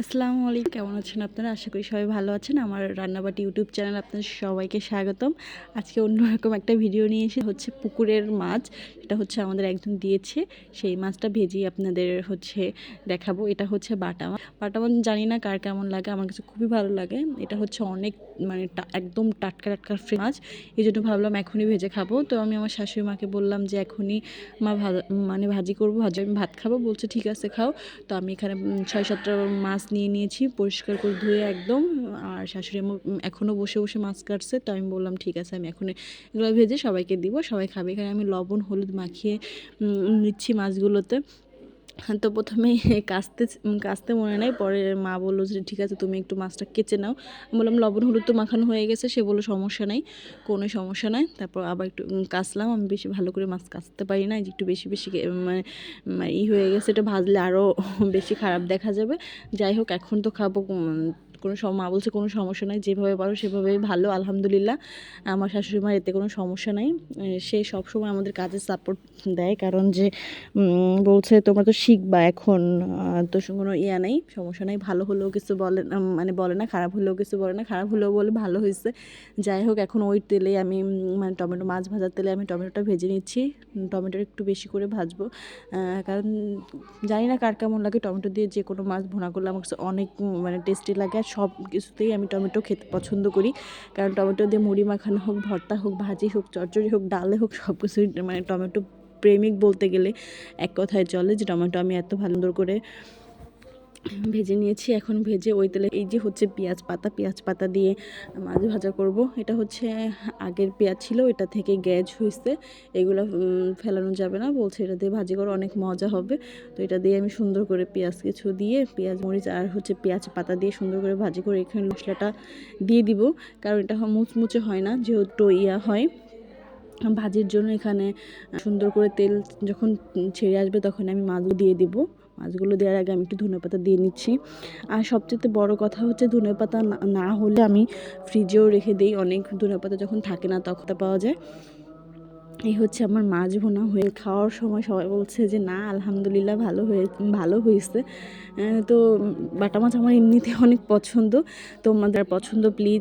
আসসালামু আলাইকুম, কেমন আছেন আপনারা? আশা করি সবাই ভালো আছেন। আমার রান্নাবাটি ইউটিউব চ্যানেল আপনাদের সবাইকে স্বাগতম। আজকে অন্যরকম একটা ভিডিও নিয়ে এসে হচ্ছে পুকুরের মাছ। এটা হচ্ছে আমাদের একজন দিয়েছে, সেই মাছটা ভেজেই আপনাদের হচ্ছে দেখাবো। এটা হচ্ছে বাটা মাছ। বাটা মাছ জানি না কার কেমন লাগে, আমার কাছে খুবই ভালো লাগে। এটা হচ্ছে অনেক মানে একদম টাটকা টাটকা ফ্রেশ মাছ, এই জন্য ভাবলাম এখনই ভেজে খাবো। তো আমি আমার শাশুড়ি মাকে বললাম যে এখনই মা ভাজি করবো, ভাজি আমি ভাত খাবো। বলছে ঠিক আছে খাও। তো আমি এখানে ৬-৭টা মাছ নিয়ে নিয়েছি, পরিষ্কার করে ধুয়ে একদম। আর শাশুড়ি আম্মু এখনও বসে বসে মাছ কাটছে। তো আমি বললাম ঠিক আছে, আমি এখন এগুলো ভেজে সবাইকে দিব, সবাই খাবে। এখানে আমি লবণ হলুদ মাখিয়ে নিচ্ছি মাছগুলোতে। তো প্রথমে কাচতে কাচতে মনে নাই, পরে মা বললো যে ঠিক আছে তুমি একটু মাছটা কেচে নাও। আমি বললাম লবণ হলুদ তো মাখানো হয়ে গেছে। সে বললো সমস্যা নাই, কোনো সমস্যা নাই। তারপর আবার একটু কাচলাম। আমি বেশি ভালো করে মাছ কাচতে পারি না, যে একটু বেশি বেশি মানে হয়ে গেছে, এটা ভাজলে আরও বেশি খারাপ দেখা যাবে। যাই হোক, এখন তো খাবো। কোনো মা বলছে কোনো সমস্যা নাই, যেভাবে পারো সেভাবেই ভালো। আলহামদুলিল্লাহ, আমার শাশুড়ি মার এতে কোনো সমস্যা নাই। সে সবসময় আমাদের কাজে সাপোর্ট দেয়, কারণ যে বলছে তোমরা তো শিখবা এখন, তো কোনো নেই, সমস্যা নেই। ভালো হলেও কিছু বলে মানে বলে না, খারাপ হলেও কিছু বলে না, খারাপ হলেও বলে ভালো হয়েছে। যাই হোক, এখন ওই তেলে আমি মানে টমেটো মাছ ভাজার তেলে আমি টমেটোটা ভেজে নিচ্ছি। টমেটোটা একটু বেশি করে ভাজবো, কারণ জানি না কার কেমন লাগে। টমেটো দিয়ে যে কোনো মাছ ভুনা করলে আমার কাছে অনেক মানে টেস্টি লাগে। আর সব কিছুতেই আমি টমেটো খেতে পছন্দ করি, কারণ টমেটো দিয়ে মুড়ি মাখানো হোক, ভর্তা হোক, ভাজি হোক, চচ্চড়ি হোক, ডালে হোক, সব কিছুই মানে টমেটো প্রেমিক বলতে গেলে এক কথায় চলে। যে টমেটো আমি এত ভালো করে ভেজে নিয়েছি। এখন ভেজে ওই তেলে এই যে হচ্ছে পেঁয়াজ পাতা দিয়ে মাছ ভাজা করব। এটা হচ্ছে আগের পেঁয়াজ ছিল, এটা থেকে গ্যাস হয়েছে, এগুলো ফেলানো যাবে না। বলছে এটা দিয়ে ভাজি করো, অনেক মজা হবে। তো এটা দিয়ে আমি সুন্দর করে পেঁয়াজ কিছু দিয়ে, পেঁয়াজ মরিচ আর হচ্ছে পেঁয়াজ পাতা দিয়ে সুন্দর করে ভাজি করে এখানে মশলাটা দিয়ে দিব, কারণ এটা মুচমুচে হয় না, যেহেতু হয় ভাজির জন্য। এখানে সুন্দর করে তেল যখন ছেড়ে আসবে তখন আমি মাছগুলো দিয়ে দিব। মাছগুলো দেওয়ার আগে আমি একটু ধনেপাতা দিয়ে নিচ্ছি। আর সবচেয়ে বড় কথা হচ্ছে ধনেপাতা না হলে আমি ফ্রিজেও রেখে দিই, অনেক ধনেপাতা যখন থাকে না তখন পাওয়া যায়। এই হচ্ছে আমার মাছ ভুনা হয়ে খাওয়ার সময় সবাই বলছে যে না আলহামদুলিল্লাহ ভালো হয়েছে। তো বাটা মাছ আমার এমনিতে অনেক পছন্দ। তোমাদের পছন্দ প্লিজ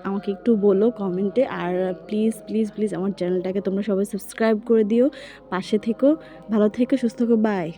আমাকে একটু বলো কমেন্টে। আর প্লিজ প্লিজ প্লিজ আমার চ্যানেলটাকে তোমরা সবাই সাবস্ক্রাইব করে দিও, পাশে থেকো, ভালো থেকো, সুস্থ থেকো, বাই।